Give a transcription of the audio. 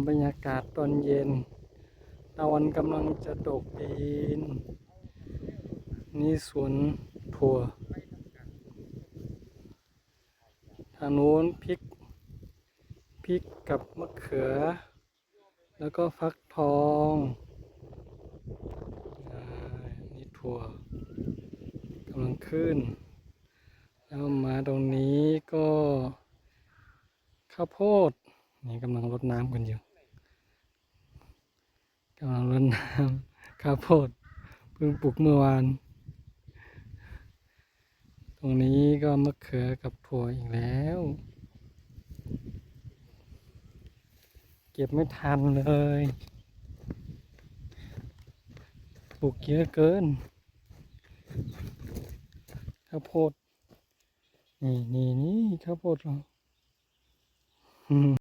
บรรยากาศตอนเย็นตะวันกำลังจะตกดินนี่สวนถั่วทางโน้นพริกกับมะเขือแล้วก็ฟักทองนี่ถั่วกำลังขึ้นแล้วมาตรงนี้ก็ข้าวโพดนี่กำลังรดน้ำกันอยู่กำลังรดน้ำข้าวโพดเพิ่งปลูกเมื่อวานตรงนี้ก็มะเขือกับถั่วอีกแล้วเก็บไม่ทันเลยปลูกเยอะเกินข้าวโพดนี่ข้าวโพดเรา